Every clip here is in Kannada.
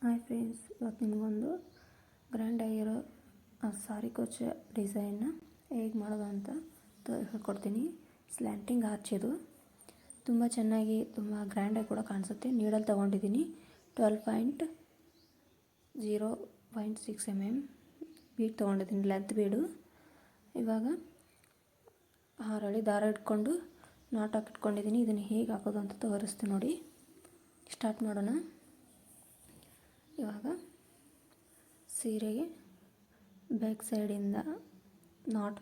ಹಾಯ್ ಫ್ರೆಂಡ್ಸ್, ಇವತ್ತು ನಿಮಗೊಂದು ಗ್ರ್ಯಾಂಡ್ ಆಗಿರೋ ಸಾರಿ ಕೋಚ್ ಡಿಸೈನ್ನ ಹೇಗೆ ಮಾಡೋದು ಅಂತ ಹೇಳ್ಕೊಡ್ತೀನಿ. ಸ್ಲ್ಯಾಂಟಿಂಗ್ ಆರ್ಚ್ ಇದು ತುಂಬ ಚೆನ್ನಾಗಿ ತುಂಬ ಗ್ರ್ಯಾಂಡಾಗಿ ಕೂಡ ಕಾಣಿಸುತ್ತೆ. ನೀಡಲ್ ತೊಗೊಂಡಿದ್ದೀನಿ 12.0.6 mm ಬೀಡ್ ತೊಗೊಂಡಿದ್ದೀನಿ, ಲೆಂತ್ ಬೀಡು. ಇವಾಗ 6 ಹಳಿ ದಾರ ಇಟ್ಕೊಂಡು ನಾಟ್ ಹಾಕಿಟ್ಕೊಂಡಿದ್ದೀನಿ. ಇದನ್ನು ಹೇಗೆ ಹಾಕೋದು ಅಂತ ತೋರಿಸ್ತೀನಿ ನೋಡಿ. ಸ್ಟಾರ್ಟ್ ಮಾಡೋಣ. ಇವಾಗ ಸೀರೆಗೆ ಬ್ಯಾಕ್ ಸೈಡಿಂದ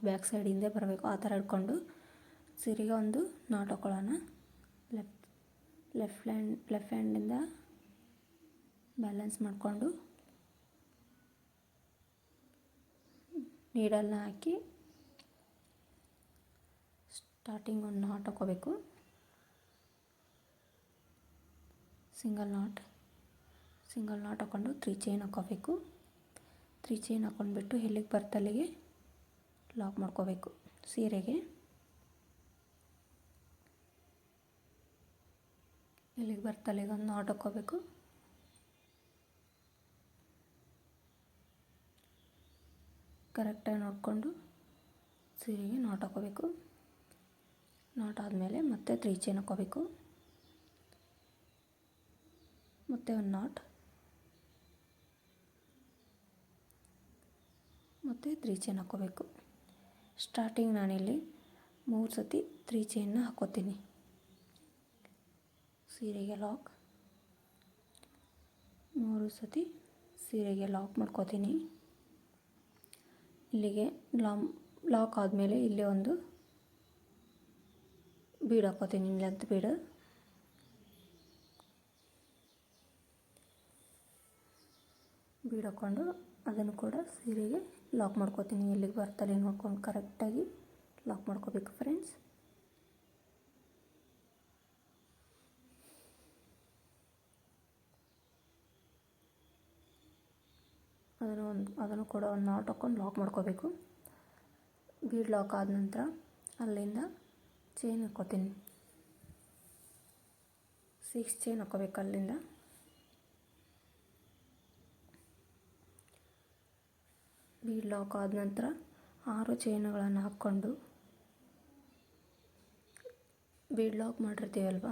ಬ್ಯಾಕ್ ಸೈಡಿಂದ ಬರಬೇಕು, ಆ ಥರ ಇಟ್ಕೊಂಡು ಸೀರೆಗೆ ಒಂದು ನಾಟ್ ಹಾಕೊಳ್ಳೋಣ. ಲೆಫ್ಟ್ ಹ್ಯಾಂಡಿಂದ ಬ್ಯಾಲೆನ್ಸ್ ಮಾಡಿಕೊಂಡು ನೀಡಲ್ನ ಹಾಕಿ ಸ್ಟಾರ್ಟಿಂಗ್ ಒಂದು ನಾಟ್ ಹಾಕೋಬೇಕು. ಸಿಂಗಲ್ ನಾಟ್ ಹಾಕ್ಕೊಂಡು 3 ಚೈನ್ ಹಾಕೋಬೇಕು. 3 ಚೈನ್ ಹಾಕ್ಕೊಂಡ್ಬಿಟ್ಟು ಎಲ್ಲಿಗೆ ಬರುತ್ತೆ ಅಲ್ಲಿಗೆ ಲಾಕ್ ಮಾಡ್ಕೋಬೇಕು. ಸೀರೆಗೆ ಎಲ್ಲಿಗೆ ಬರುತ್ತೆ ಅಲ್ಲಿಗೆ ಒಂದು ನಾಟ್ ಹಾಕ್ಕೋಬೇಕು. ಕರೆಕ್ಟಾಗಿ ನೋಡಿಕೊಂಡು ಸೀರೆಗೆ ನಾಟ್ ಹಾಕೋಬೇಕು. ನಾಟ್ ಆದಮೇಲೆ ಮತ್ತೆ 3 ಚೈನ್ ಹಾಕ್ಕೋಬೇಕು. ಮತ್ತೆ ಒಂದು ನಾಟ್, ಮತ್ತು 3 ಚೈನ್ ಹಾಕ್ಕೋಬೇಕು. ಸ್ಟಾರ್ಟಿಂಗ್ ನಾನಿಲ್ಲಿ 3 ಸತಿ 3 ಚೈನ್ನ ಹಾಕ್ಕೋತೀನಿ. ಸೀರೆಗೆ ಲಾಕ್ 3 ಸತಿ ಸೀರೆಗೆ ಲಾಕ್ ಮಾಡ್ಕೋತೀನಿ. ಇಲ್ಲಿಗೆ ಲಾಕ್ ಆದಮೇಲೆ ಇಲ್ಲಿ ಒಂದು ಬೀಡ್ ಹಾಕ್ಕೋತೀನಿ, ಲೆಂತ್ ಬೀಡು. ಹಾಕ್ಕೊಂಡು ಅದನ್ನು ಕೂಡ ಸೀರೆಗೆ ಲಾಕ್ ಮಾಡ್ಕೋತೀನಿ. ಎಲ್ಲಿಗೆ ಬರ್ತಲ್ಲಿ ನೋಡ್ಕೊಂಡು ಕರೆಕ್ಟಾಗಿ ಲಾಕ್ ಮಾಡ್ಕೋಬೇಕು ಫ್ರೆಂಡ್ಸ್. ಅದನ್ನು ಕೂಡ ಒಂದು ನಾಟ್ ಹಾಕ್ಕೊಂಡು ಲಾಕ್ ಮಾಡ್ಕೋಬೇಕು. ಬೀಡ್ ಲಾಕ್ ಆದ ನಂತರ ಅಲ್ಲಿಂದ ಚೈನ್ ಹಾಕ್ಕೋತೀನಿ. 6 ಚೈನ್ ಹಾಕ್ಕೋಬೇಕು. ಅಲ್ಲಿಂದ ಬೀಡ್ ಲಾಕ್ ಆದ ನಂತರ 6 ಚೈನುಗಳನ್ನು ಹಾಕ್ಕೊಂಡು ಬೀಡ್ ಲಾಕ್ ಮಾಡಿರ್ತೀವಲ್ವ,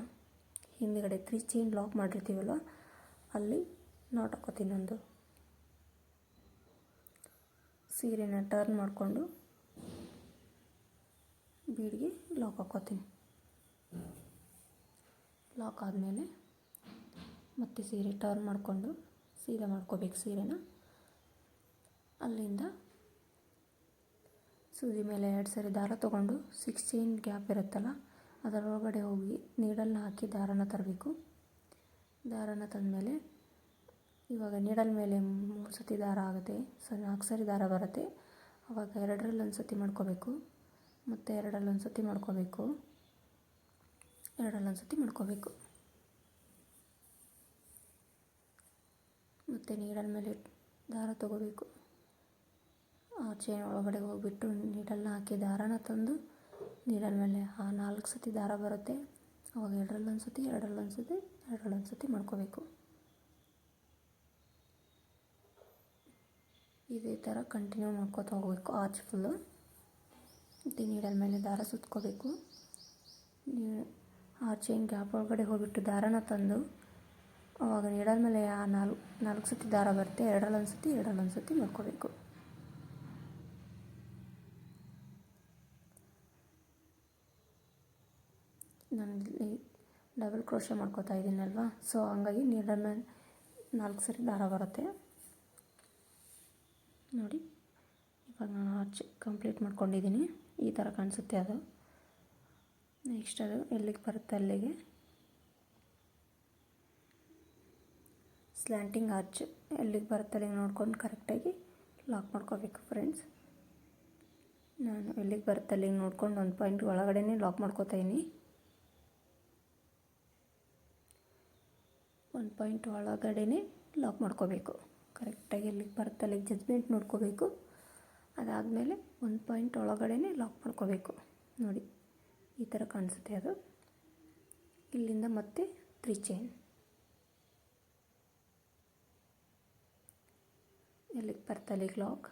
ಹಿಂದುಗಡೆ 3 ಚೈನ್ ಲಾಕ್ ಮಾಡಿರ್ತೀವಲ್ವ, ಅಲ್ಲಿ ನಾಟ್ ಹಾಕ್ಕೋತೀನಿ. ಒಂದು ಸೀರೆನ ಟರ್ನ್ ಮಾಡಿಕೊಂಡು ಬೀಡ್ಗೆ ಲಾಕ್ ಹಾಕ್ಕೋತೀನಿ. ಲಾಕ್ ಆದಮೇಲೆ ಮತ್ತೆ ಸೀರೆ ಟರ್ನ್ ಮಾಡಿಕೊಂಡು ಸೀದಾ ಮಾಡ್ಕೋಬೇಕು ಸೀರೆನ. ಅಲ್ಲಿಂದ ಸೂಜಿ ಮೇಲೆ 2 ಸರಿ ದಾರ ತೊಗೊಂಡು 6 ಚೈನ್ ಗ್ಯಾಪ್ ಇರುತ್ತಲ್ಲ, ಅದರೊಳಗಡೆ ಹೋಗಿ ನೀಡಲ್ನ ಹಾಕಿ ದಾರನ ತರಬೇಕು. ದಾರನ ತಂದಮೇಲೆ ಇವಾಗ ನೀಡಲ್ ಮೇಲೆ 3 ಸತಿ ದಾರ ಆಗುತ್ತೆ, 4 ಸರಿ ದಾರ ಬರುತ್ತೆ. ಆವಾಗ 2ರಲ್ಲಿ ಒಂದು ಸತಿ ಮಾಡ್ಕೋಬೇಕು, ಮತ್ತು 2ರಲ್ಲಿ ಒಂದು ಸತಿ ಮಾಡ್ಕೋಬೇಕು, 2ರಲ್ಲಿ ಒಂದು ಸತಿ ಮಾಡ್ಕೋಬೇಕು. ಮತ್ತು ನೀಡಲ್ ಮೇಲೆ ದಾರ ತೊಗೋಬೇಕು. ಆ ಚೈನ್ ಒಳಗಡೆ ಹೋಗಿಬಿಟ್ಟು ನೀಡಲ್ನ ಹಾಕಿ ದಾರನ ತಂದು ನೀಡಲ್ ಮೇಲೆ 4 ಸತಿ ದಾರ ಬರುತ್ತೆ. ಅವಾಗ 2ರಲ್ಲಿ ಒಂದು ಸತಿ, 2ರಲ್ಲಿ ಒಂದು ಸತಿ, 2ರಲ್ಲಿ ಒಂದು ಸತಿ ಮಾಡ್ಕೋಬೇಕು. ಇದೇ ಥರ ಕಂಟಿನ್ಯೂ ಮಾಡ್ಕೋತಾ ಹೋಗಬೇಕು ಆರ್ಚ್ ಫುಲ್ಲು. ಮತ್ತು ನೀಡಲ್ ಮೇಲೆ ದಾರ ಸುತ್ಕೋಬೇಕು. ಆ ಚೈನ್ ಗ್ಯಾಪ್ ಒಳಗಡೆ ಹೋಗಿಬಿಟ್ಟು ದಾರನ ತಂದು ಅವಾಗ ನೀಡಲ್ ಮೇಲೆ 4 ಸತಿ ದಾರ ಬರುತ್ತೆ, 2ರಲ್ಲಿ ಒಂದು ಸತಿ, 2ರಲ್ಲಿ ಒಂದು ಸತಿ ಮಾಡ್ಕೋಬೇಕು. ನಾನಿಲ್ಲಿ ಡಬಲ್ ಕ್ರೋಶೆ ಮಾಡ್ಕೋತಾ ಇದ್ದೀನಲ್ವ, ಸೊ ಹಂಗಾಗಿ ನೀಡಲ್ ಮೇಲೆ 4 ಸರಿ ದಾರ ಬರುತ್ತೆ ನೋಡಿ. ಇವಾಗ ನಾನು ಆರ್ಚ್ ಕಂಪ್ಲೀಟ್ ಮಾಡ್ಕೊಂಡಿದ್ದೀನಿ. ಈ ಥರ ಕಾಣಿಸುತ್ತೆ ಅದು. ನೆಕ್ಸ್ಟ್ ಅದು ಎಲ್ಲಿಗೆ ಬರುತ್ತೆ ಅಲ್ಲಿಗೆ ಸ್ಲ್ಯಾಂಟಿಂಗ್ ಆರ್ಚ್ ಎಲ್ಲಿಗೆ ಬರುತ್ತೆ ಅಲ್ಲಿಗೆ ನೋಡ್ಕೊಂಡು ಕರೆಕ್ಟಾಗಿ ಲಾಕ್ ಮಾಡ್ಕೋಬೇಕು ಫ್ರೆಂಡ್ಸ್. ನಾನು ಎಲ್ಲಿಗೆ ಬರುತ್ತೆ ಅಲ್ಲಿಗೆ ನೋಡ್ಕೊಂಡು ಒಂದು ಪಾಯಿಂಟ್ ಒಳಗಡೆ ಲಾಕ್ ಮಾಡ್ಕೋತಾಯಿದ್ದೀನಿ. 1 ಪಾಯಿಂಟ್ ಒಳಗಡೆ ಲಾಕ್ ಮಾಡ್ಕೋಬೇಕು. ಕರೆಕ್ಟಾಗಿ ಎಲ್ಲಿಗೆ ಬರುತ್ತೆ ಅಲ್ಲಿಗೆ ಜಜ್ಮೆಂಟ್ ನೋಡ್ಕೋಬೇಕು. ಅದಾದಮೇಲೆ 1 ಪಾಯಿಂಟ್ ಒಳಗಡೆ ಲಾಕ್ ಮಾಡ್ಕೋಬೇಕು ನೋಡಿ. ಈ ಥರ ಕಾಣಿಸುತ್ತೆ ಅದು. ಇಲ್ಲಿಂದ ಮತ್ತೆ 3 ಚೈನ್ ಇಲ್ಲಿಗೆ ಬರ್ತಲ್ಲಿ ಲಾಕ್,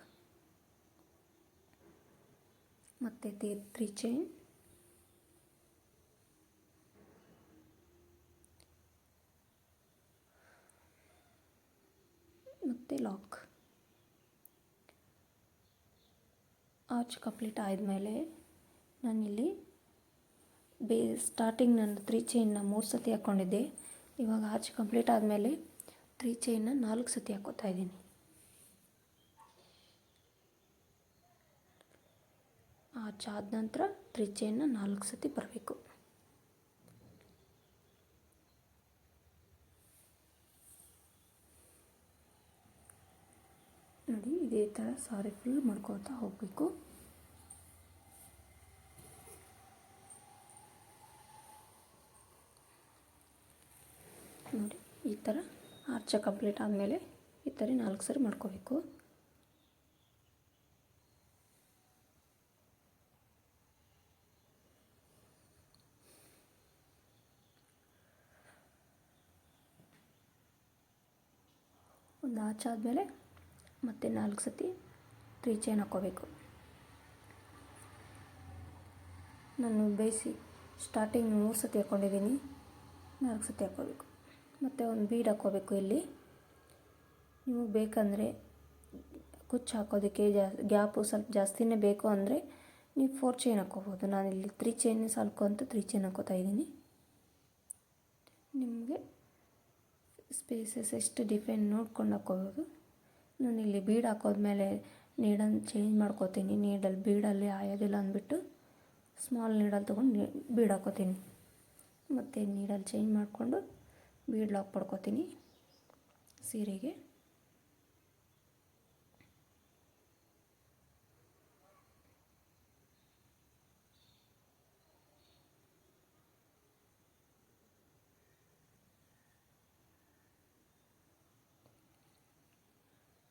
ಮತ್ತು 3 ಚೈನ್, ಮತ್ತು ಲಾಕ್. ಆರ್ಚ್ ಕಂಪ್ಲೀಟ್ ಆದಮೇಲೆ ನಾನಿಲ್ಲಿ ಸ್ಟಾರ್ಟಿಂಗ್ ನಾನು 3 ಚೈನ್ನ 3 ಸತಿ ಹಾಕ್ಕೊಂಡಿದ್ದೆ. ಇವಾಗ ಆರ್ಚ್ ಕಂಪ್ಲೀಟ್ ಆದಮೇಲೆ 3 ಚೈನ್ನ 4 ಸತಿ ಹಾಕ್ಕೋತಾ ಇದ್ದೀನಿ. ಆರ್ಚ್ ಆದ ನಂತರ 3 ಚೈನ್ನ 4 ಸತಿ ಬರಬೇಕು. ನೋಡಿ ಇದೇ ಥರ ಸಾರಿ ಫುಲ್ ಮಾಡ್ಕೊತಾ ಹೋಗಬೇಕು. ನೋಡಿ ಈ ಥರ ಆರ್ಚ ಕಂಪ್ಲೀಟ್ ಆದಮೇಲೆ ಈ ಥರ 4 ಸರಿ ಮಾಡ್ಕೋಬೇಕು. ಒಂದು ಆರ್ಚ್ ಆದಮೇಲೆ ಮತ್ತೆ 4 ಸತಿ 3 ಚೈನ್ ಹಾಕ್ಕೋಬೇಕು. ನಾನು ಸ್ಟಾರ್ಟಿಂಗ್ 3 ಸತಿ ಹಾಕ್ಕೊಂಡಿದ್ದೀನಿ, 4 ಸತಿ ಹಾಕ್ಕೋಬೇಕು. ಮತ್ತು ಒಂದು ಬೀಡ್ ಹಾಕ್ಕೋಬೇಕು. ಇಲ್ಲಿ ನಿಮಗೆ ಬೇಕಂದರೆ ಕುಚ್ಚು ಹಾಕೋದಕ್ಕೆ ಗ್ಯಾಪು ಸ್ವಲ್ಪ ಜಾಸ್ತಿನೇ ಬೇಕು ಅಂದರೆ ನೀವು 4 ಚೈನ್ ಹಾಕ್ಕೋಬೋದು. ನಾನಿಲ್ಲಿ 3 ಚೈನ್ ಸಾಕು ಅಂತ 3 ಚೈನ್ ಹಾಕ್ಕೋತಾ ಇದ್ದೀನಿ. ನಿಮಗೆ ಸ್ಪೇಸಸ್ ಎಷ್ಟು ಡಿಫೆಂಡ್ ನೋಡ್ಕೊಂಡು ಹಾಕ್ಕೋಬೋದು. ನಾನಿಲ್ಲಿ ಬೀಡ್ ಹಾಕೋದ್ಮೇಲೆ ನೀಡನ್ನು ಚೇಂಜ್ ಮಾಡ್ಕೋತೀನಿ. ಬೀಡಲ್ಲಿ ಆಯೋದಿಲ್ಲ ಅಂದ್ಬಿಟ್ಟು ಸ್ಮಾಲ್ ನೀಡಲ್ ತೊಗೊಂಡು ಬೀಡ್ ಹಾಕೋತೀನಿ. ಮತ್ತು ನೀಡಲ್ ಚೇಂಜ್ ಮಾಡಿಕೊಂಡು ಬೀಡ್ ಲಾಕ್ ಪಡ್ಕೋತೀನಿ ಸೀರೆಗೆ.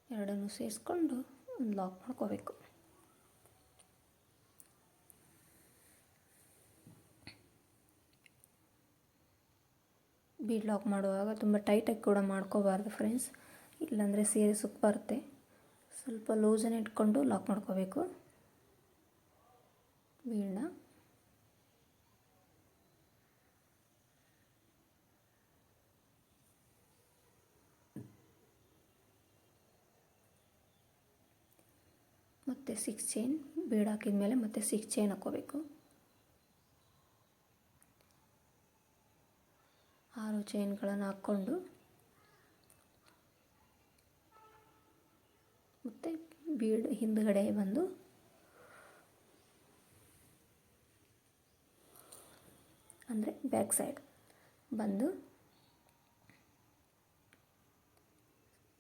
ಎರಡನ್ನೂ ಸೇರಿಸ್ಕೊಂಡು ಒಂದು ಲಾಕ್ ಮಾಡ್ಕೋಬೇಕು. ಬೀಡ್ ಲಾಕ್ ಮಾಡುವಾಗ ತುಂಬ ಟೈಟಾಗಿ ಕೂಡ ಮಾಡ್ಕೋಬಾರ್ದು ಫ್ರೆಂಡ್ಸ್, ಇಲ್ಲಾಂದರೆ ಸೀರೆ ಸುತ್ತ ಬರುತ್ತೆ. ಸ್ವಲ್ಪ ಲೂಸನ್ನು ಇಟ್ಕೊಂಡು ಲಾಕ್ ಮಾಡ್ಕೋಬೇಕು ಬೀಡನ್ನ. ಮತ್ತು 6 ಚೈನ್ ಬೀಡ್ ಹಾಕಿದ ಮೇಲೆ ಮತ್ತೆ 6 ಚೈನ್ ಹಾಕ್ಕೋಬೇಕು. 6 ಚೈನ್ಗಳನ್ನು ಹಾಕ್ಕೊಂಡು ಮತ್ತು ಬೀಡ್ ಹಿಂದುಗಡೆ ಬಂದು ಅಂದರೆ ಬ್ಯಾಕ್ ಸೈಡ್ ಬಂದು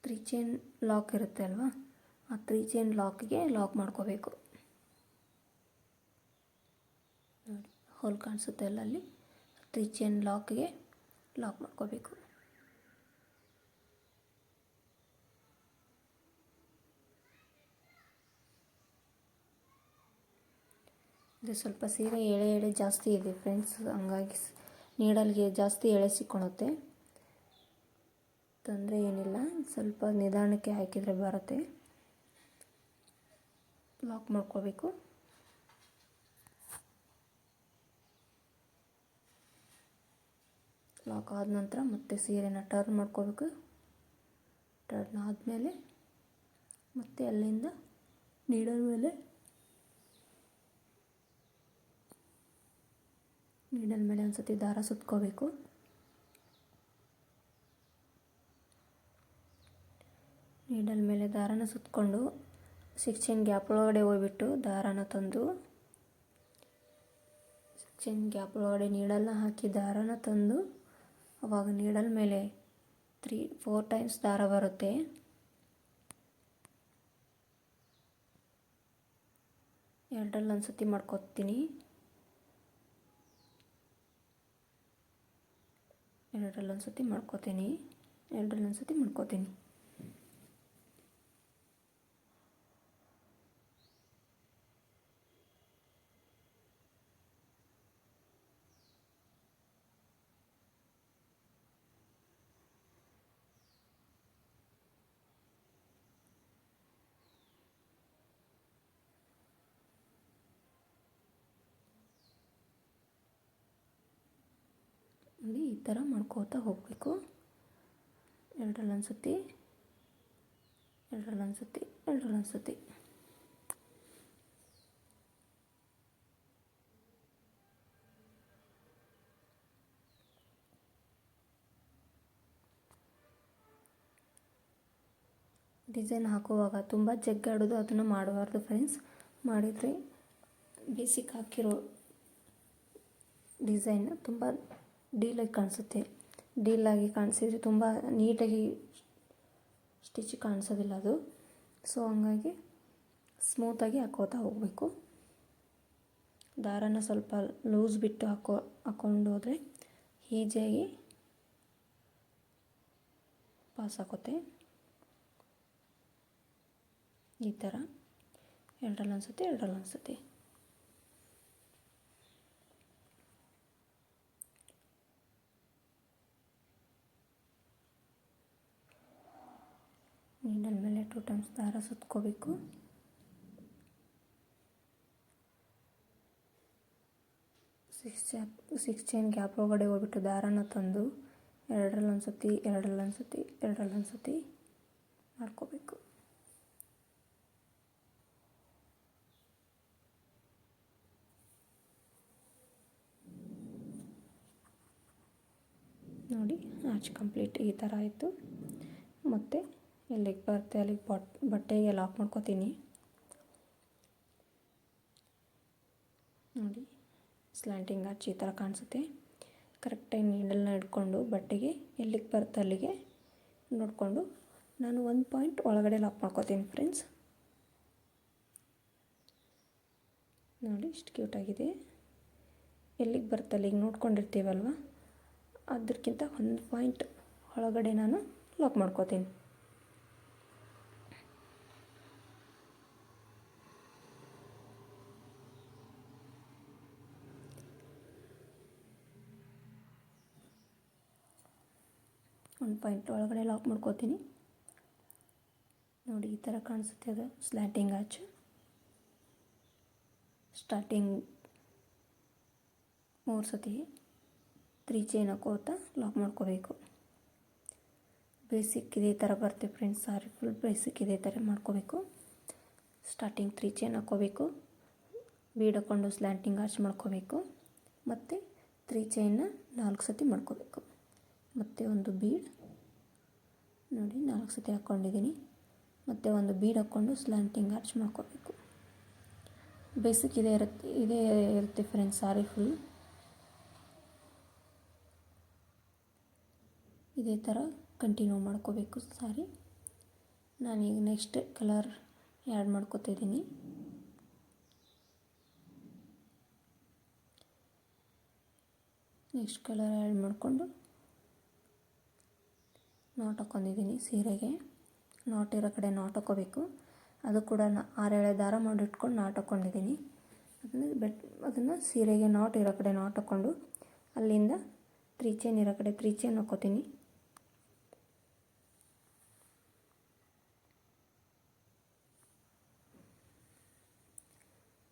3 ಚೈನ್ ಲಾಕ್ ಇರುತ್ತೆ ಅಲ್ವಾ, ಆ 3 ಚೈನ್ ಲಾಕ್ಗೆ ಲಾಕ್ ಮಾಡ್ಕೋಬೇಕು. ನೋಡಿ ಹೋಲ್ ಕಾಣಿಸುತ್ತೆ ಅಲ್ಲ, ಅಲ್ಲಿ 3 ಚೈನ್ ಲಾಕ್ಗೆ ಲಾಕ್ ಮಾಡ್ಕೋಬೇಕು. ಇದು ಸ್ವಲ್ಪ ಸೀರೆ ಎಳೆ ಜಾಸ್ತಿ ಇದೆ ಫ್ರೆಂಡ್ಸ್, ಹಂಗಾಗಿ ನೀಡಲ್ಗೆ ಜಾಸ್ತಿ ಎಳೆ ಸಿಕ್ಕೊಳುತ್ತೆ. ತೊಂದರೆ ಏನಿಲ್ಲ, ಸ್ವಲ್ಪ ನಿಧಾನಕ್ಕೆ ಹಾಕಿದರೆ ಬರುತ್ತೆ. ಲಾಕ್ ಮಾಡ್ಕೋಬೇಕು. ಲಾಕ್ ಆದ ನಂತರ ಮತ್ತೆ ಸೀರೆನ ಟರ್ನ್ ಮಾಡ್ಕೋಬೇಕು. ಟರ್ನ್ ಆದಮೇಲೆ ಮತ್ತೆ ಅಲ್ಲಿಂದ ನೀಡಲ್ ಮೇಲೆ ಒಂದು ಸತಿ ದಾರ ಸುತ್ಕೋಬೇಕು. ನೀಡಲ್ ಮೇಲೆ ದಾರನ ಸುತ್ತಕೊಂಡು 6 ಚೈನ್ ಗ್ಯಾಪ್ ಒಳಗಡೆ ಹೋಗ್ಬಿಟ್ಟು ದಾರನ ತಂದು 6 ಚೈನ್ ಗ್ಯಾಪ್ ಒಳಗಡೆ ನೀಡಲ್ನ ಹಾಕಿ ದಾರನ ತಂದು, ಆವಾಗ ನೀಡಲ್ ಮೇಲೆ 3-4 ಟೈಮ್ಸ್ ದಾರ ಬರುತ್ತೆ. ಎರಡರಲ್ಲಿ ಒಂದು ಸತಿ ಮಾಡ್ಕೊತೀನಿ, ಎರಡರಲ್ಲಿ ಒಂದು ಸತಿ ಮಾಡ್ಕೋತೀನಿ. ನೋಡಿ ಈ ಥರ ಮಾಡ್ಕೋತಾ ಹೋಗಬೇಕು. ಎರಡರಲ್ಲೊಂದು ಸತಿ, ಎರಡರಲ್ಲೊಂದು ಸತಿ, ಎರಡರಲ್ಲೊಂದು ಸತಿ. ಡಿಸೈನ್ ಹಾಕುವಾಗ ತುಂಬ ಜಗ್ಗಾಡೋದು ಅದನ್ನು ಮಾಡಬಾರ್ದು ಫ್ರೆಂಡ್ಸ್. ಮಾಡಿದರೆ ಬೇಸಿಕ್ ಹಾಕಿರೋ ಡಿಸೈನ್ ತುಂಬ ಡೀಲಾಗಿ ಕಾಣಿಸುತ್ತೆ. ಡೀಲಾಗಿ ಕಾಣಿಸಿದರೆ ತುಂಬ ನೀಟಾಗಿ ಸ್ಟಿಚ್ ಕಾಣಿಸೋದಿಲ್ಲ ಅದು. ಸೊ ಹಂಗಾಗಿ ಸ್ಮೂತಾಗಿ ಹಾಕೋತಾ ಹೋಗಬೇಕು. ದಾರನ ಸ್ವಲ್ಪ ಲೂಸ್ ಬಿಟ್ಟು ಹಾಕ್ಕೊಂಡು ಹೋದರೆ ಈಸಿಯಾಗಿ ಪಾಸ್ ಆಗುತ್ತೆ. ಈ ಥರ ಎರಡರಲ್ಲೊಂದು ಸತಿ, ಎರಡರಲ್ಲೊಂದು ಸತಿ. ನೀಡಲ್ ಮೇಲೆ 2 ಟೈಮ್ಸ್ ದಾರ ಸುತ್ಕೋಬೇಕು. ಸಿಕ್ಸ್ ಚೈನ್ ಗ್ಯಾಪ್ ಒಳಗಡೆ ಹೋಗ್ಬಿಟ್ಟು ದಾರನ ತಂದು ಎರಡರಲ್ಲೊಂದು ಸತಿ, ಎರಡರಲ್ಲೊಂದು ಸತಿ, ಎರಡರಲ್ಲೊಂದು ಸತಿ ಮಾಡ್ಕೋಬೇಕು. ನೋಡಿ ಆಚ್ ಕಂಪ್ಲೀಟ್ ಈ ಥರ ಆಯಿತು. ಮತ್ತು ಎಲ್ಲಿಗೆ ಬರುತ್ತೆ ಅಲ್ಲಿಗೆ ಬಟ್ಟೆಗೆ ಲಾಕ್ ಮಾಡ್ಕೋತೀನಿ. ನೋಡಿ ಸ್ಲ್ಯಾಂಟಿಂಗ್ ಆಚ್ ಈ ಥರ ಕಾಣಿಸುತ್ತೆ. ಕರೆಕ್ಟಾಗಿ ನೀಡಲ್ನ ಹಿಡ್ಕೊಂಡು ಬಟ್ಟೆಗೆ ಎಲ್ಲಿಗೆ ಬರುತ್ತೆ ಅಲ್ಲಿಗೆ ನೋಡಿಕೊಂಡು ನಾನು 1 ಪಾಯಿಂಟ್ ಒಳಗಡೆ ಲಾಕ್ ಮಾಡ್ಕೋತೀನಿ ಫ್ರೆಂಡ್ಸ್. ನೋಡಿ ಇಷ್ಟು ಕ್ಯೂಟಾಗಿದೆ. ಎಲ್ಲಿಗೆ ಬರುತ್ತೆ ಅಲ್ಲಿಗೆ ನೋಡ್ಕೊಂಡಿರ್ತೀವಲ್ವ, ಅದಕ್ಕಿಂತ 1 ಪಾಯಿಂಟ್ ಒಳಗಡೆ ನಾನು ಲಾಕ್ ಮಾಡ್ಕೋತೀನಿ. ಒಂದು ಪಾಯಿಂಟ್ ಒಳಗಡೆ ಲಾಕ್ ಮಾಡ್ಕೋತೀನಿ. ನೋಡಿ ಈ ಥರ ಕಾಣಿಸುತ್ತೆ ಅದು ಸ್ಲ್ಯಾಂಟಿಂಗ್ ಆಚ್. ಸ್ಟಾರ್ಟಿಂಗ್ 3 ಸತಿ 3 ಚೈನ್ ಹಾಕೋತಾ ಲಾಕ್ ಮಾಡ್ಕೋಬೇಕು. ಬೇಸಿಕ್ ಇದೇ ಥರ ಬರುತ್ತೆ ಫ್ರೆಂಡ್ಸ್. ಸಾರಿ ಫುಲ್ ಬೇಸಿಕ್ ಇದೇ ಥರ ಮಾಡ್ಕೋಬೇಕು. ಸ್ಟಾರ್ಟಿಂಗ್ 3 ಚೈನ್ ಹಾಕ್ಕೋಬೇಕು, ಬೀಡ್ ಹಾಕ್ಕೊಂಡು ಸ್ಲ್ಯಾಂಟಿಂಗ್ ಆರ್ಚ್ ಮಾಡ್ಕೋಬೇಕು, ಮತ್ತು 3 ಚೈನ್ನ 4 ಸತಿ ಮಾಡ್ಕೋಬೇಕು. ಮತ್ತು ಒಂದು ಬೀಡ್ ನೋಡಿ 4 ಸತಿ ಹಾಕ್ಕೊಂಡಿದ್ದೀನಿ. ಮತ್ತು ಒಂದು ಬೀಡ್ ಹಾಕ್ಕೊಂಡು ಸ್ಲ್ಯಾಂಟಿಂಗ್ ಆರ್ಚ್ ಮಾಡ್ಕೋಬೇಕು. ಬೇಸಿಕ್ ಇದೇ ಇರುತ್ತೆ ಫ್ರೆಂಡ್ಸ್. ಸಾರಿ ಫುಲ್ ಇದೇ ಥರ ಕಂಟಿನ್ಯೂ ಮಾಡ್ಕೋಬೇಕು ಸಾರಿ. ನಾನೀಗ ನೆಕ್ಸ್ಟ್ ಕಲರ್ ಆ್ಯಡ್ ಮಾಡ್ಕೋತಿದ್ದೀನಿ. ನೆಕ್ಸ್ಟ್ ಕಲರ್ ಆ್ಯಡ್ ಮಾಡಿಕೊಂಡು ನಾಟ್ ಹಾಕ್ಕೊಂಡಿದ್ದೀನಿ. ಸೀರೆಗೆ ನಾಟ್ ಇರೋ ಕಡೆ ನಾಟ್ ಹಾಕ್ಕೋಬೇಕು. ಅದು ಕೂಡ 6 ಎಳೆ ದಾರ ಮಾಡಿಟ್ಕೊಂಡು ನಾಟ್ ಹಾಕ್ಕೊಂಡಿದ್ದೀನಿ. ಅದನ್ನು ಸೀರೆಗೆ ನಾಟ್ ಇರೋ ಕಡೆ ನಾಟ್ ಹಾಕ್ಕೊಂಡು ಅಲ್ಲಿಂದ 3 ಚೈನ್ ಇರೋ ಕಡೆ 3 ಚೈನ್ ಹಾಕ್ಕೋತೀನಿ.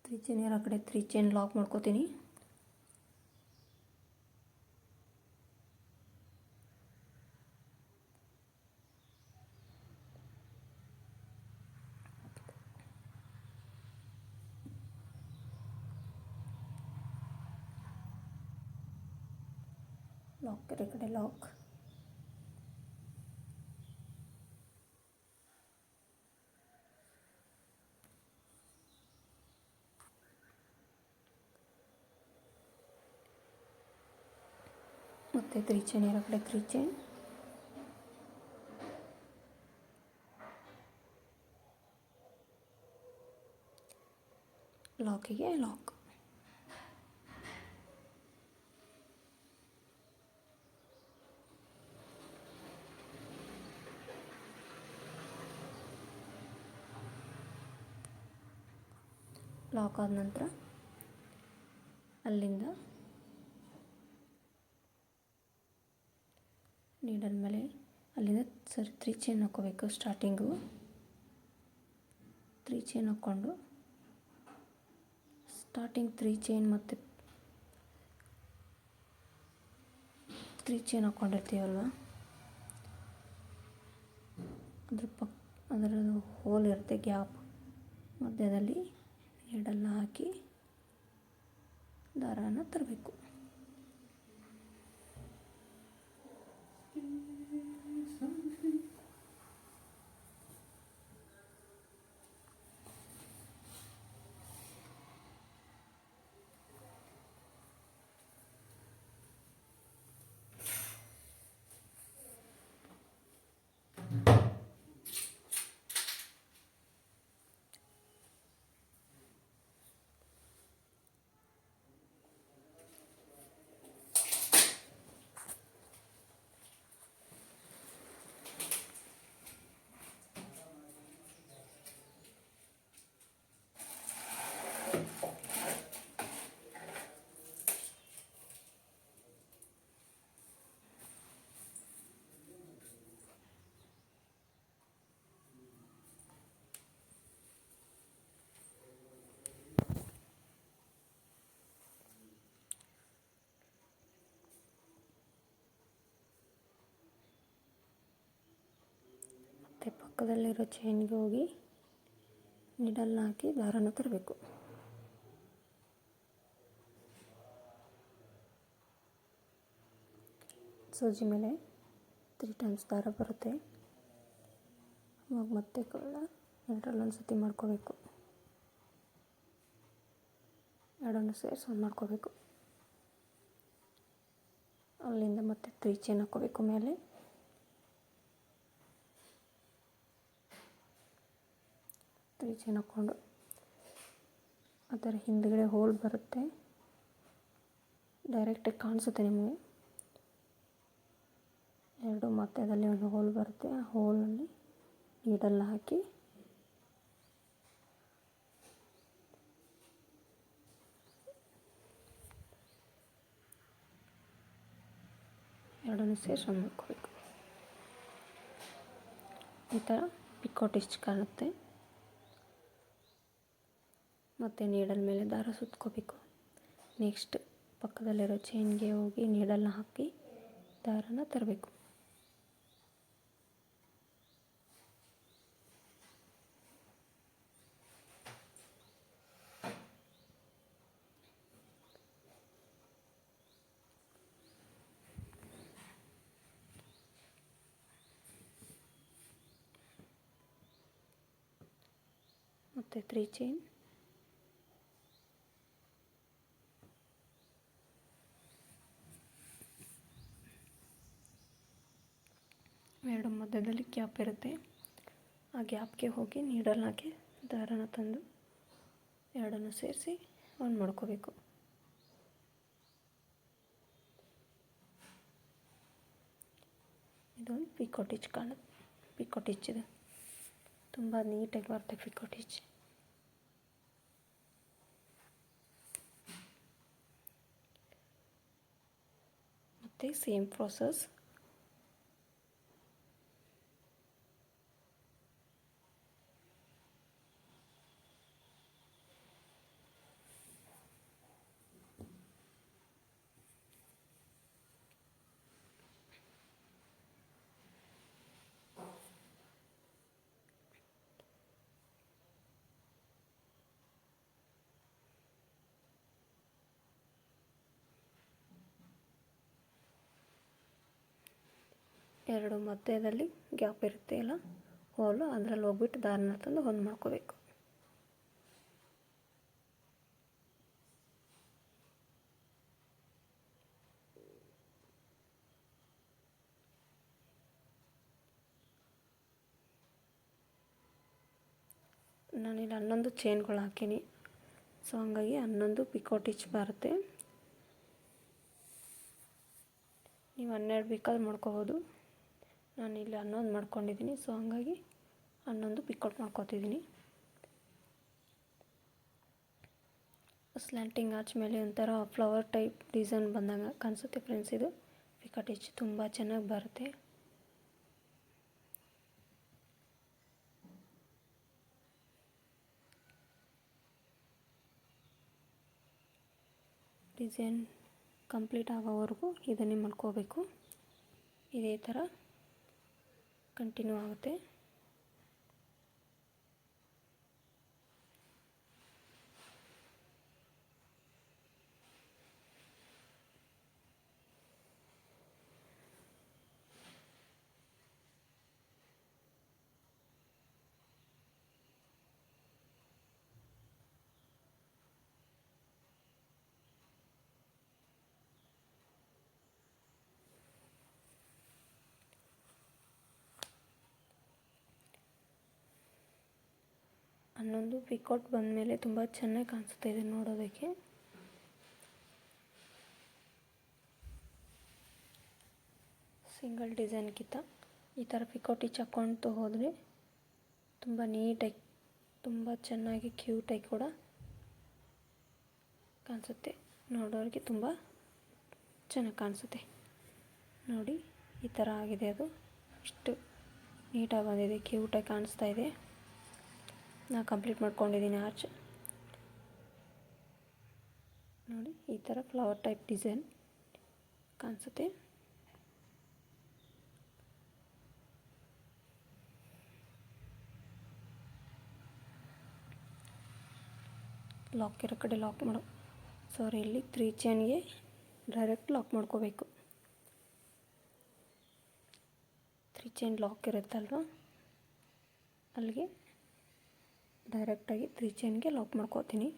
3 ಚೈನ್ ಇರೋ ಕಡೆ 3 ಚೈನ್ ಲಾಕ್ ಮಾಡ್ಕೋತೀನಿ. ಲಾಕ್ ಇರೋ ಕಡೆ ಲಾಕ್. ಮತ್ತು 3 ಚೈನ್ ಇರೋ ಕಡೆ 3 ಚೈನ್. ಲಾಕಿಗೆ ಲಾಕ್. ಲಾಕ್ ಆದ ನಂತರ ಅಲ್ಲಿಂದ ನೀಡಲ್ ಮೇಲೆ ಅಲ್ಲಿಂದ 3 ಚೈನ್ ಹಾಕ್ಕೋಬೇಕು. ಸ್ಟಾರ್ಟಿಂಗು 3 ಚೈನ್ ಹಾಕ್ಕೊಂಡು ಸ್ಟಾರ್ಟಿಂಗ್ 3 ಚೈನ್ ಮತ್ತು 3 ಚೈನ್ ಹಾಕ್ಕೊಂಡಿರ್ತೀವಲ್ವ, ಅದರದ್ದು ಹೋಲ್ ಇರುತ್ತೆ, ಗ್ಯಾಪ್ ಮಧ್ಯದಲ್ಲಿ ನೀಡಲ್ನ ಹಾಕಿ ದಾರನ ತರಬೇಕು. ಮತ್ತು ಪಕ್ಕದಲ್ಲಿರೋ ಚೈನ್ಗೆ ಹೋಗಿ ನೀಡಲ್ನ ಹಾಕಿ ದಾರನ ತರಬೇಕು. ಸೂಜಿ ಮೇಲೆ 3 ಟೈಮ್ಸ್ ದಾರ ಬರುತ್ತೆ. ಅವಾಗ ಮತ್ತೆ ಎರಡರಲ್ಲೊಂದು ಸತಿ ಮಾಡ್ಕೋಬೇಕು, ಎರಡನ್ನು ಸೇರಿಸಿ ಒಂದು ಮಾಡ್ಕೋಬೇಕು. ಅಲ್ಲಿಂದ ಮತ್ತೆ 3 ಚೈನ್ ಹಾಕ್ಕೋಬೇಕು ಮೇಲೆ. ಚೈನ್ ಹಾಕ್ಕೊಂಡು ಅದರ ಹಿಂದ್ಗಡೆ ಹೋಲ್ ಬರುತ್ತೆ, ಡೈರೆಕ್ಟಾಗಿ ಕಾಣಿಸುತ್ತೆ ನಿಮಗೆ. ಎರಡು ಮಧ್ಯದಲ್ಲಿ ಒಂದು ಹೋಲ್ ಬರುತ್ತೆ, ಆ ಹೋಲಲ್ಲಿ ನೀಡಲ್ನ ಹಾಕಿ ಎರಡನ್ನೂ ಸೇರಿಸಿ ಒಂದು ಮಾಡ್ಕೋಬೇಕು. ಈ ಥರ ಪಿಕೋಟ್ ಇಷ್ಟು ಕಾಣುತ್ತೆ. ಮತ್ತು ನೀಡಲ್ ಮೇಲೆ ದಾರ ಸುತ್ಕೋಬೇಕು. ನೆಕ್ಸ್ಟ್ ಪಕ್ಕದಲ್ಲಿರೋ ಚೈನ್ಗೆ ಹೋಗಿ ನೀಡಲ್ನ ಹಾಕಿ ದಾರನ ತರಬೇಕು. ಮತ್ತು 3 ಚೈನ್, ಎರಡು ಮಧ್ಯದಲ್ಲಿ ಗ್ಯಾಪ್ ಇರುತ್ತೆ, ಆ ಗ್ಯಾಪ್ಗೆ ಹೋಗಿ ನೀಡಲ್ನ ಹಾಕಿ ದಾರನ ತಂದು ಎರಡನ್ನು ಸೇರಿಸಿ ಒಂದು ಮಾಡ್ಕೋಬೇಕು. ಇದೊಂದು ಪಿಕೋಟ್ ಸ್ಟಿಚ್ ಕಾಣುತ್ತೆ. ಪಿಕೋಟ್ ಸ್ಟಿಚ್ ಇದು ತುಂಬ ನೀಟಾಗಿ ಬರುತ್ತೆ. ಪಿಕೋಟ್ ಸ್ಟಿಚ್ ಮತ್ತು ಸೇಮ್ ಪ್ರೋಸೆಸ್ ಎರಡು ಮಧ್ಯದಲ್ಲಿ ಗ್ಯಾಪ್ ಇರುತ್ತೆ ಅಲ್ಲ ಹೋಲು, ಅದರಲ್ಲಿ ಹೋಗ್ಬಿಟ್ಟು ದಾರನ ತಂದು ಒಂದು ಮಾಡ್ಕೋಬೇಕು. ನಾನಿಲ್ಲಿ 11 ಚೈನ್ಗಳು ಹಾಕೀನಿ, ಸೊ ಹಂಗಾಗಿ 11 ಪಿಕೋಟ್ ಸ್ಟಿಚ್ ಬರುತ್ತೆ. ನೀವು 12 ಬೇಕಾದ್ರೆ ಮಾಡ್ಕೋಬೋದು. ನಾನಿಲ್ಲಿ 11 ಮಾಡ್ಕೊಂಡಿದ್ದೀನಿ, ಸೊ ಹಂಗಾಗಿ 11 ಪಿಕೋಟ್ ಮಾಡ್ಕೊತಿದ್ದೀನಿ. ಸ್ಲ್ಯಾಂಟಿಂಗ್ ಆರ್ಚ್ ಮೇಲೆ ಒಂಥರ ಫ್ಲವರ್ ಟೈಪ್ ಡಿಸೈನ್ ಬಂದಂಗೆ ಕಾಣಿಸುತ್ತೆ ಫ್ರೆಂಡ್ಸ್. ಇದು ಪಿಕೋಟ್ ಸ್ಟಿಚ್ ತುಂಬ ಚೆನ್ನಾಗಿ ಬರುತ್ತೆ. ಡಿಸೈನ್ ಕಂಪ್ಲೀಟ್ ಆಗೋವರೆಗೂ ಇದನ್ನೇ ಮಾಡ್ಕೋಬೇಕು. ಇದೇ ಥರ ಕಂಟಿನ್ಯೂ ಆಗುತ್ತೆ. ಹನ್ನೊಂದು ಪಿಕೌಟ್ ಬಂದಮೇಲೆ ತುಂಬ ಚೆನ್ನಾಗಿ ಕಾಣಿಸುತ್ತೆ ಇದು ನೋಡೋದಕ್ಕೆ. ಸಿಂಗಲ್ ಡಿಸೈನ್ಗಿಂತ ಈ ಥರ ಪಿಕೌಟ್ ಈಚ್ ಹಾಕ್ಕೊಳ್ತಾ ಹೋದರೆ ತುಂಬ ನೀಟಾಗಿ ತುಂಬ ಚೆನ್ನಾಗಿ ಕ್ಯೂಟಾಗಿ ಕೂಡ ಕಾಣಿಸುತ್ತೆ. ನೋಡೋರಿಗೆ ತುಂಬ ಚೆನ್ನಾಗಿ ಕಾಣಿಸುತ್ತೆ. ನೋಡಿ ಈ ಥರ ಆಗಿದೆ. ಅದು ಇಷ್ಟು ನೀಟಾಗಿ ಬಂದಿದೆ, ಕ್ಯೂಟಾಗಿ ಕಾಣಿಸ್ತಾ ಇದೆ. ನಾನು ಕಂಪ್ಲೀಟ್ ಮಾಡ್ಕೊಂಡಿದ್ದೀನಿ ಆರ್ಚ್. ನೋಡಿ ಈ ಥರ ಫ್ಲವರ್ ಟೈಪ್ ಡಿಸೈನ್ ಕಾಣಿಸುತ್ತೆ. ಲಾಕ್ ಇರೋ ಕಡೆ ಲಾಕ್ ಮಾಡು. ಇಲ್ಲಿ 3 ಚೈನ್ಗೆ ಡೈರೆಕ್ಟ್ ಲಾಕ್ ಮಾಡ್ಕೋಬೇಕು. 3 ಚೈನ್ ಲಾಕ್ ಇರುತ್ತಲ್ವ, ಅಲ್ಲಿಗೆ ಡೈರೆಕ್ಟಾಗಿ 3 ಚೈನ್ಗೆ ಲಾಕ್ ಮಾಡ್ಕೋತೀನಿ.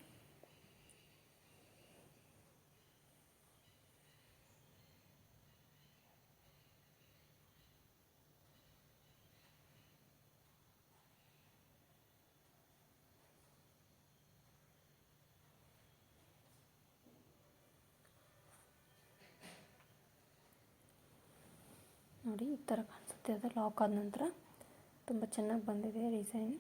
ನೋಡಿ ಈ ಥರ ಕಾಣಿಸುತ್ತೆ. ಅದು ಲಾಕ್ ಆದ ನಂತರ ತುಂಬ ಚೆನ್ನಾಗಿ ಬಂದಿದೆ ಡಿಸೈನ್.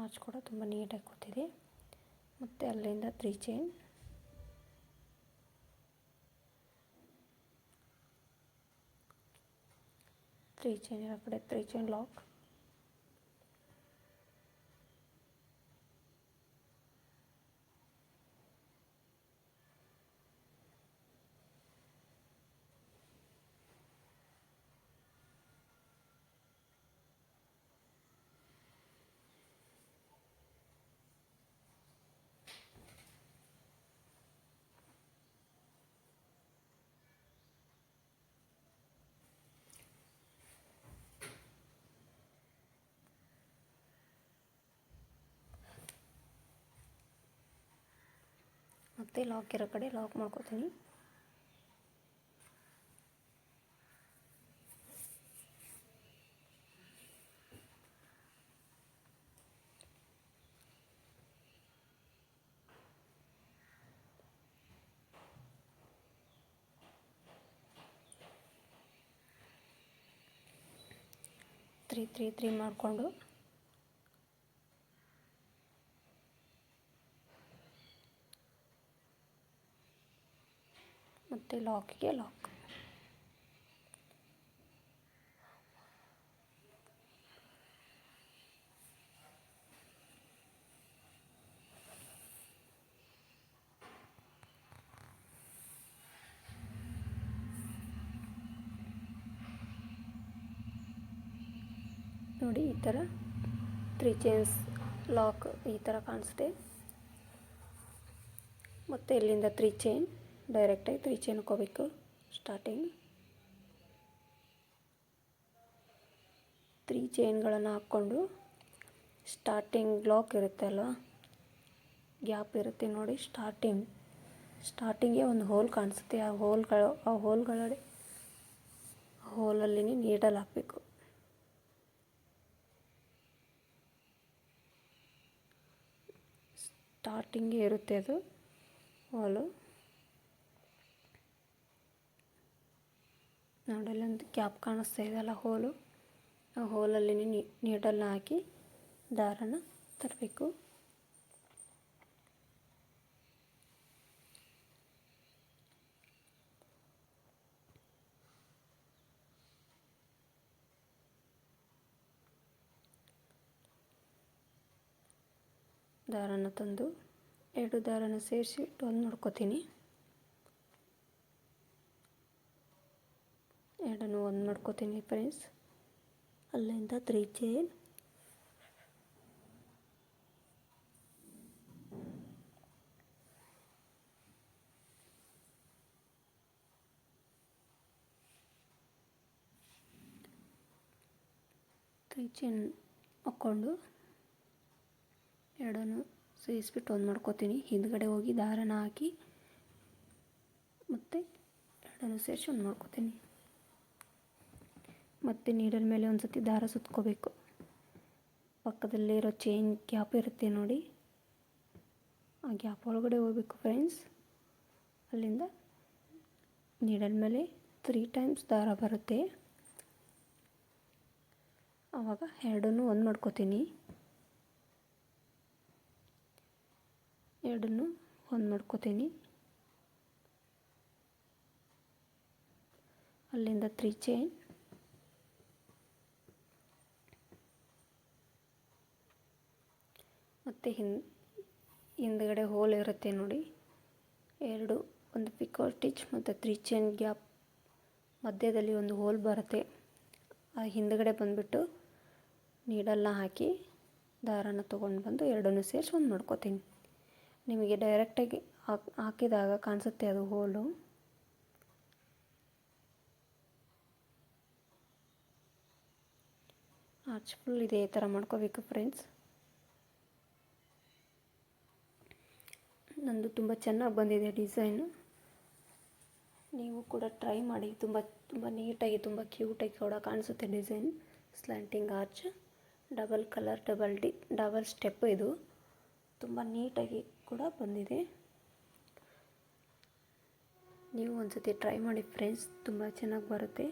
ಆರ್ಚ್ ಕೂಡ ತುಂಬ ನೀಟಾಗಿ ಕೂತಿದೆ. ಮತ್ತು ಅಲ್ಲಿಂದ 3 ಚೈನ್, ಇರೋ ಕಡೆ 3 ಚೈನ್ ಲಾಕ್. ಮತ್ತು ಲಾಕ್ ಇರೋ ಕಡೆ ಲಾಕ್ ಮಾಡ್ಕೋತೀನಿ. ತ್ರೀ ಮಾಡಿಕೊಂಡು ಮತ್ತು ಲಾಕಿಗೆ ಲಾಕ್. ನೋಡಿ ಈ ಥರ 3 ಚೈನ್ಸ್ ಲಾಕ್ ಈ ಥರ ಕಾಣಿಸುತ್ತೆ. ಮತ್ತು ಇಲ್ಲಿಂದ 3 ಚೈನ್ ಡೈರೆಕ್ಟಾಗಿ 3 ಚೈನ್ ಹಾಕ್ಕೋಬೇಕು. ಸ್ಟಾರ್ಟಿಂಗ್ 3 ಚೈನ್ಗಳನ್ನು ಹಾಕ್ಕೊಂಡು ಸ್ಟಾರ್ಟಿಂಗ್ ಲಾಕ್ ಇರುತ್ತೆ ಅಲ್ವಾ, ಗ್ಯಾಪ್ ಇರುತ್ತೆ ನೋಡಿ. ಸ್ಟಾರ್ಟಿಂಗ್ಗೆ ಒಂದು ಹೋಲ್ ಕಾಣಿಸುತ್ತೆ. ಆ ಹೋಲಲ್ಲಿ ನೀಡಲ್ ಹಾಕಬೇಕು. ಸ್ಟಾರ್ಟಿಂಗೇ ಇರುತ್ತೆ ಅದು ಹೋಲು. ನೋಡಲ್ಲೊಂದು ಗ್ಯಾಪ್ ಕಾಣಿಸ್ತಾ ಇದೆಯಲ್ಲ ಹೋಲು, ಆ ಹೋಲಲ್ಲಿ ನೀಡಲ್ನ ಹಾಕಿ ದಾರನ ತರಬೇಕು. ದಾರನ ತಂದು ಎರಡು ದಾರನ ಸೇರಿಸಿ ಒಂದು ಮಾಡ್ಕೋತೀನಿ. ಎರಡನ್ನು ಒಂದು ಮಾಡ್ಕೋತೀನಿ ಫ್ರೆಂಡ್ಸ್. ಅಲ್ಲಿಂದ 3 ಚೈನ್, ಹಾಕ್ಕೊಂಡು ಎರಡನ್ನು ಸೇರಿಸ್ಬಿಟ್ಟು ಒಂದು ಮಾಡ್ಕೋತೀನಿ. ಹಿಂದ್ಗಡೆ ಹೋಗಿ ದಾರನ ಹಾಕಿ ಮತ್ತು ಎರಡನ್ನು ಸೇರಿಸಿ ಒಂದು ಮಾಡ್ಕೋತೀನಿ. ಮತ್ತು ನೀಡಲ್ ಮೇಲೆ ಒಂದು ಸತಿ ದಾರ ಸುತ್ಕೋಬೇಕು. ಪಕ್ಕದಲ್ಲಿರೋ ಚೈನ್ ಗ್ಯಾಪ್ ಇರುತ್ತೆ ನೋಡಿ, ಆ ಗ್ಯಾಪ್ ಒಳಗಡೆ ಹೋಗ್ಬೇಕು ಫ್ರೆಂಡ್ಸ್. ಅಲ್ಲಿಂದ ನೀಡಲ್ ಮೇಲೆ 3 ಟೈಮ್ಸ್ ದಾರ ಬರುತ್ತೆ. ಆವಾಗ ಎರಡನ್ನೂ ಒಂದು ಮಾಡ್ಕೋತೀನಿ. ಎರಡನ್ನೂ ಒಂದು ಮಾಡ್ಕೋತೀನಿ. ಅಲ್ಲಿಂದ 3 ಚೈನ್, ಮತ್ತು ಹಿಂದ್ಗಡೆ ಹೋಲ್ ಇರುತ್ತೆ ನೋಡಿ, ಒಂದು ಪಿಕೋ ಸ್ಟಿಚ್ ಮತ್ತು 3 ಚೈನ್ ಗ್ಯಾಪ್ ಮಧ್ಯದಲ್ಲಿ ಒಂದು ಹೋಲ್ ಬರುತ್ತೆ. ಆ ಹಿಂದ್ಗಡೆ ಬಂದುಬಿಟ್ಟು ನೀಡಲ್ನ ಹಾಕಿ ದಾರನ ತೊಗೊಂಡು ಬಂದು ಎರಡನ್ನೂ ಸೇರಿಸಿ ಒಂದು ಮಾಡ್ಕೋತೀನಿ. ನಿಮಗೆ ಡೈರೆಕ್ಟಾಗಿ ಹಾಕಿದಾಗ ಕಾಣಿಸುತ್ತೆ ಅದು ಹೋಲು. ಆರ್ಚ್ ಫುಲ್ ಇದೇ ಥರ ಮಾಡ್ಕೋಬೇಕು ಫ್ರೆಂಡ್ಸ್. ನಂದು ತುಂಬ ಚೆನ್ನಾಗಿ ಬಂದಿದೆ ಡಿಸೈನು. ನೀವು ಕೂಡ ಟ್ರೈ ಮಾಡಿ. ತುಂಬ ನೀಟಾಗಿ, ತುಂಬ ಕ್ಯೂಟಾಗಿ ಕೂಡ ಕಾಣಿಸುತ್ತೆ design. Slanting arch, double colour, double step. ಇದು ತುಂಬ ನೀಟಾಗಿ ಕೂಡ ಬಂದಿದೆ. ನೀವು ಒಂದು ಸತಿ ಟ್ರೈ ಮಾಡಿ ಫ್ರೆಂಡ್ಸ್, ತುಂಬ ಚೆನ್ನಾಗಿ ಬರುತ್ತೆ.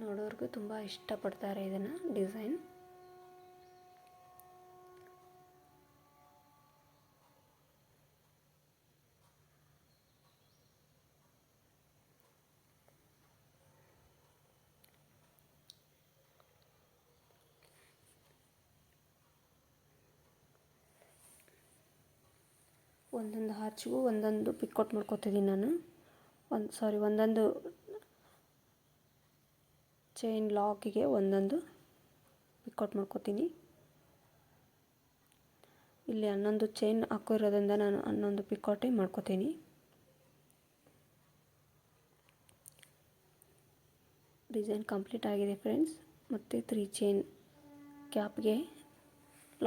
ನೋಡೋರ್ಗೂ ತುಂಬ ಇಷ್ಟಪಡ್ತಾರೆ ಇದನ್ನು ಡಿಸೈನ್. ಒಂದೊಂದು ಆರ್ಚ್ಗೂ ಒಂದೊಂದು ಪಿಕ್ಔಟ್ ಮಾಡ್ಕೋತಿದ್ದೀನಿ ನಾನು. ಒಂದೊಂದು ಚೈನ್ ಲಾಕಿಗೆ ಒಂದೊಂದು ಪಿಕ್ಔಟ್ ಮಾಡ್ಕೋತೀನಿ. ಇಲ್ಲಿ 11 ಚೈನ್ ಹಾಕಿರೋದ್ರಿಂದ ನಾನು 11 ಪಿಕ್ಔಟೇ ಮಾಡ್ಕೋತೀನಿ. ಡಿಸೈನ್ ಕಂಪ್ಲೀಟ್ ಆಗಿದೆ ಫ್ರೆಂಡ್ಸ್. ಮತ್ತು 3 ಚೈನ್ ಕ್ಯಾಪ್ಗೆ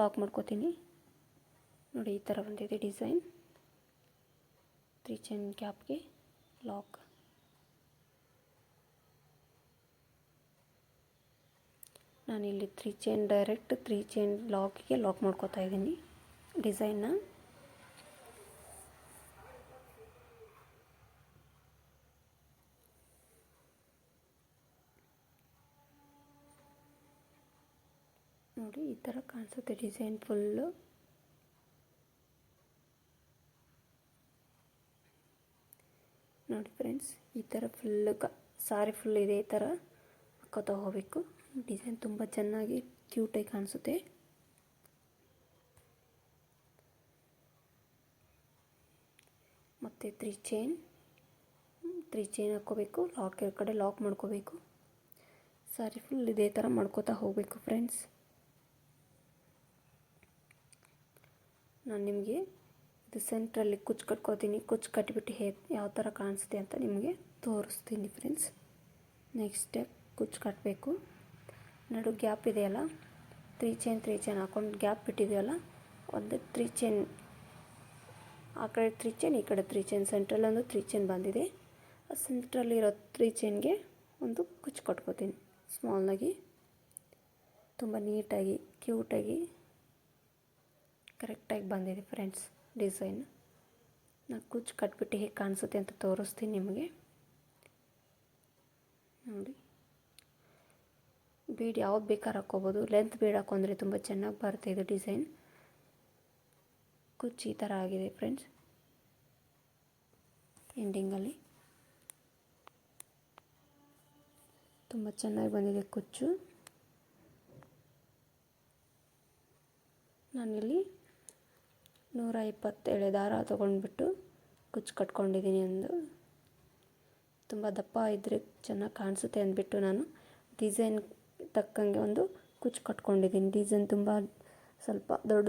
ಲಾಕ್ ಮಾಡ್ಕೋತೀನಿ ನೋಡಿ. ಈ ಥರ ಬಂದಿದೆ ಡಿಸೈನ್. 3 chain ಕ್ಯಾಪ್ಗೆ lock. ನಾನಿಲ್ಲಿ 3 ಚೈನ್ ಡೈರೆಕ್ಟ್ 3 ಚೈನ್ ಲಾಕಿಗೆ ಲಾಕ್ ಮಾಡ್ಕೋತಾ ಇದ್ದೀನಿ ಡಿಸೈನ್ನ. ನೋಡಿ ಈ ಥರ ಕಾಣಿಸುತ್ತೆ ಡಿಸೈನ್ ಫುಲ್ಲು. ನೋಡಿ ಫ್ರೆಂಡ್ಸ್, ಈ ಥರ ಫುಲ್ಲು ಸಾರಿ ಫುಲ್ ಇದೇ ಥರ ಹಾಕೋತಾ ಹೋಗಬೇಕು. ಡಿಸೈನ್ ತುಂಬ ಚೆನ್ನಾಗಿ ಕ್ಯೂಟಾಗಿ ಕಾಣಿಸುತ್ತೆ. ಮತ್ತು 3 ಚೈನ್ ಹಾಕ್ಕೋಬೇಕು. ಕಡೆ ಲಾಕ್ ಮಾಡ್ಕೋಬೇಕು. ಸಾರಿ ಫುಲ್ ಇದೇ ಥರ ಮಾಡ್ಕೋತಾ ಹೋಗಬೇಕು ಫ್ರೆಂಡ್ಸ್. ನಾನು ನಿಮಗೆ ಇದು ಸೆಂಟ್ರಲ್ಲಿ ಕುಚ್ಚು ಕಟ್ಕೋತೀನಿ. ಕುಚ್ಚು ಕಟ್ಟಿಬಿಟ್ಟು ಯಾವ ಥರ ಕಾಣಿಸುತ್ತೆ ಅಂತ ನಿಮಗೆ ತೋರಿಸ್ತೀನಿ ಫ್ರೆಂಡ್ಸ್. ನೆಕ್ಸ್ಟ್ ಸ್ಟೆಪ್ ಕುಚ್ಚು ಕಟ್ಟಬೇಕು. ನಡು ಗ್ಯಾಪ್ ಇದೆಯಲ್ಲ, 3 ಚೈನ್ ಹಾಕ್ಕೊಂಡು ಗ್ಯಾಪ್ ಬಿಟ್ಟಿದೆಯಲ್ಲ, ಒಂದು 3 ಚೈನ್ ಆ ಕಡೆ 3 ಚೈನ್, ಈ ಕಡೆ 3 ಚೈನ್, ಸೆಂಟ್ರಲ್ಲಿ ಒಂದು 3 ಚೈನ್ ಬಂದಿದೆ. ಆ ಸೆಂಟ್ರಲ್ಲಿರೋ 3 ಚೈನ್ಗೆ ಒಂದು ಕುಚ್ಚು ಕಟ್ಕೋತೀನಿ ಸ್ಮಾಲ್ನಾಗಿ. ತುಂಬ ನೀಟಾಗಿ ಕ್ಯೂಟಾಗಿ ಕರೆಕ್ಟಾಗಿ ಬಂದಿದೆ ಫ್ರೆಂಡ್ಸ್ ಡಿಸೈನ್. ನಾನು ಕುಚ್ಚು ಕಟ್ಬಿಟ್ಟು ಹೇಗೆ ಕಾಣಿಸುತ್ತೆ ಅಂತ ತೋರಿಸ್ತೀನಿ ನಿಮಗೆ ನೋಡಿ. ಬೀಡ್ ಯಾವ್ದು ಬೇಕಾದ್ರೆ ಹಾಕ್ಕೋಬೋದು. ಲೆಂತ್ ಬೀಡ್ ಹಾಕೊಂಡ್ರೆ ತುಂಬ ಚೆನ್ನಾಗಿ ಬರುತ್ತೆ ಇದು ಡಿಸೈನ್. ಕುಚ್ಚು ಈ ಥರ ಆಗಿದೆ ಫ್ರೆಂಡ್ಸ್. ಎಂಡಿಂಗಲ್ಲಿ ತುಂಬ ಚೆನ್ನಾಗಿ ಬಂದಿದೆ ಕುಚ್ಚು. ನಾನಿಲ್ಲಿ 120 ಎಳೆ ದಾರ ತೊಗೊಂಡ್ಬಿಟ್ಟು ಕುಚ್ಚು ಕಟ್ಕೊಂಡಿದ್ದೀನಿ. ತುಂಬ ದಪ್ಪ ಇದ್ದರೆ ಚೆನ್ನಾಗಿ ಕಾಣಿಸುತ್ತೆ ಅಂದ್ಬಿಟ್ಟು ನಾನು ಡಿಸೈನ್ ತಕ್ಕಂಗೆ ಒಂದು ಕುಚ್ಚು ಕಟ್ಕೊಂಡಿದ್ದೀನಿ. ಡಿಸೈನ್ ತುಂಬ ಸ್ವಲ್ಪ ದೊಡ್ಡ